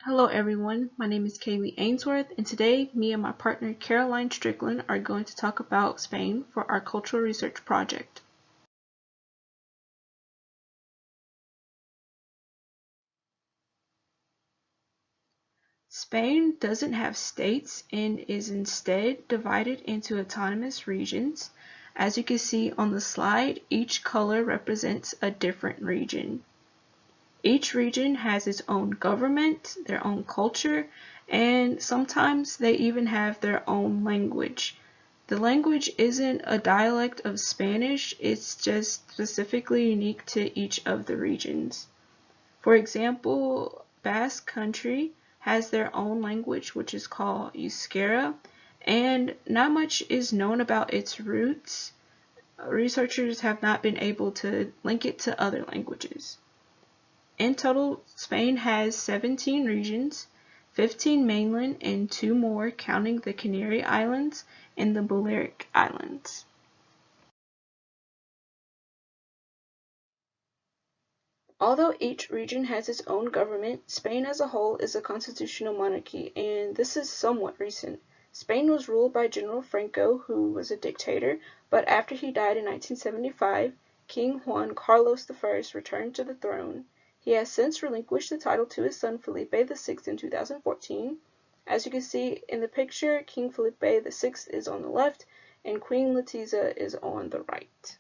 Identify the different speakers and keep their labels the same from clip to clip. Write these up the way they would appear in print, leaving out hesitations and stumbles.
Speaker 1: Hello everyone, my name is Kaelee Answorth, and today me and my partner Caroline Strickland are going to talk about Spain for our cultural research project. Spain doesn't have states and is instead divided into autonomous regions. As you can see on the slide, each color represents a different region. Each region has its own government, their own culture, and sometimes they even have their own language. The language isn't a dialect of Spanish, it's just specifically unique to each of the regions. For example, Basque Country has their own language, which is called Euskera, and not much is known about its roots. Researchers have not been able to link it to other languages. In total, Spain has 17 regions, 15 mainland and 2 more counting the Canary Islands and the Balearic Islands. Although each region has its own government, Spain as a whole is a constitutional monarchy, and this is somewhat recent. Spain was ruled by General Franco, who was a dictator, but after he died in 1975, King Juan Carlos I returned to the throne. He has since relinquished the title to his son Felipe VI in 2014. As you can see in the picture, King Felipe VI is on the left and Queen Letizia is on the right.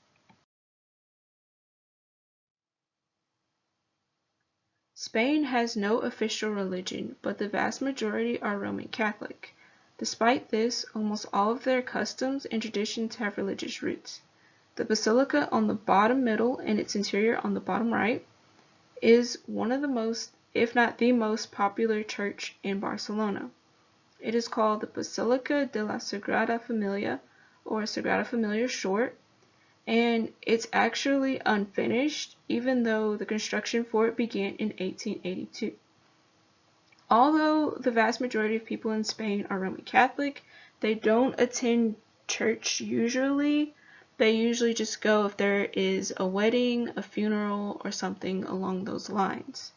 Speaker 1: Spain has no official religion, but the vast majority are Roman Catholic. Despite this, almost all of their customs and traditions have religious roots. The basilica on the bottom middle and its interior on the bottom right is one of the most, if not the most popular church in Barcelona. It is called the Basilica de la Sagrada Familia, or Sagrada Familia short, and it's actually unfinished, even though the construction for it began in 1882. Although the vast majority of people in Spain are Roman Catholic, they don't attend church usually. They usually just go if there is a wedding, a funeral, or something along those lines.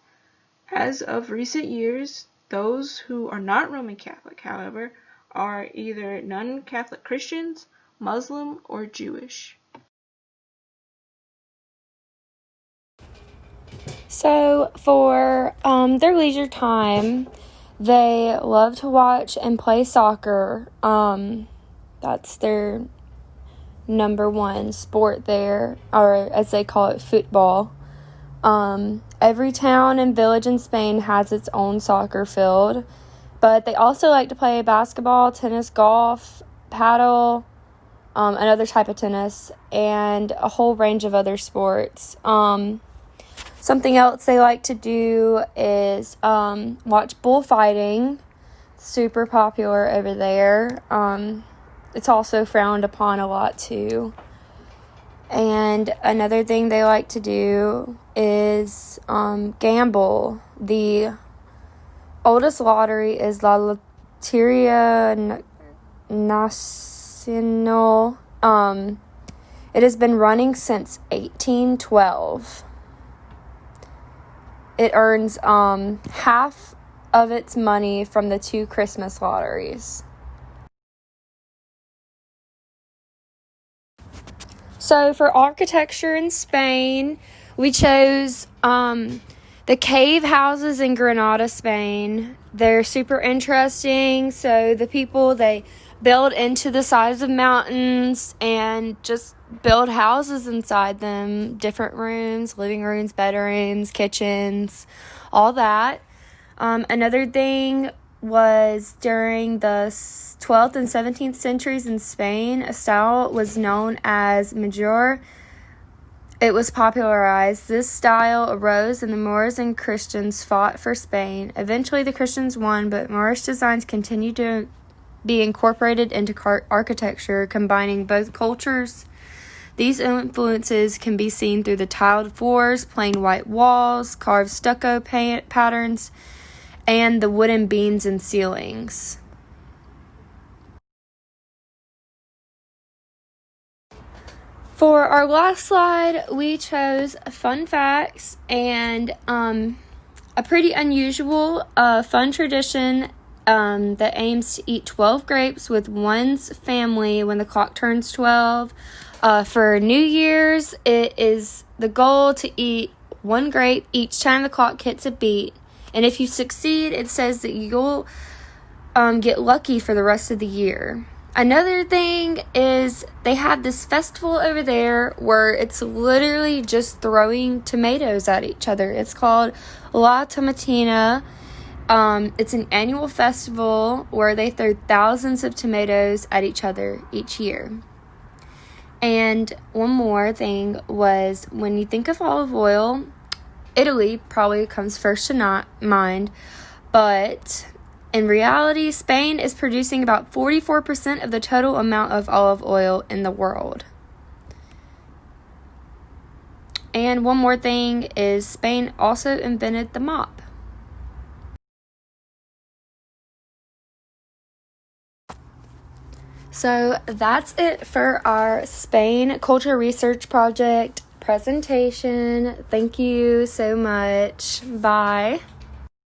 Speaker 1: As of recent years, those who are not Roman Catholic, however, are either non-Catholic Christians, Muslim, or Jewish.
Speaker 2: So for their leisure time, they love to watch and play soccer. That's their number one sport there, or as they call it, football. Every town and village in Spain has its own soccer field, but they also like to play basketball, tennis, golf, paddle, another type of tennis, and a whole range of other sports. Something else they like to do is watch bullfighting. Super popular over there. It's also frowned upon a lot too. And another thing they like to do is gamble. The oldest lottery is La Loteria Nacional. It has been running since 1812. It earns half of its money from the 2 Christmas lotteries. So for architecture in Spain, we chose the cave houses in Granada, Spain. They're super interesting. So the people, they build into the sides of mountains and just build houses inside them, different rooms, living rooms, bedrooms, kitchens, all that. Another thing was during the 12th and 17th centuries in Spain, a style was known as Major. It was popularized. This style arose and the Moors and Christians fought for Spain. Eventually the Christians won, but Moorish designs continued to be incorporated into architecture, combining both cultures. These influences can be seen through the tiled floors, plain white walls, carved stucco patterns, and the wooden beams and ceilings. For our last slide, we chose fun facts, and a pretty unusual, fun tradition that aims to eat 12 grapes with one's family when the clock turns 12. For New Year's, it is the goal to eat one grape each time the clock hits a beat. And if you succeed, it says that you'll get lucky for the rest of the year. Another thing is they have this festival over there where it's literally just throwing tomatoes at each other. It's called La Tomatina. It's an annual festival where they throw thousands of tomatoes at each other each year. And one more thing was, when you think of olive oil, Italy probably comes first to mind, but in reality, Spain is producing about 44% of the total amount of olive oil in the world. And one more thing is, Spain also invented the mop. So that's it for our Spain Culture Research Project presentation. Thank you so much. Bye.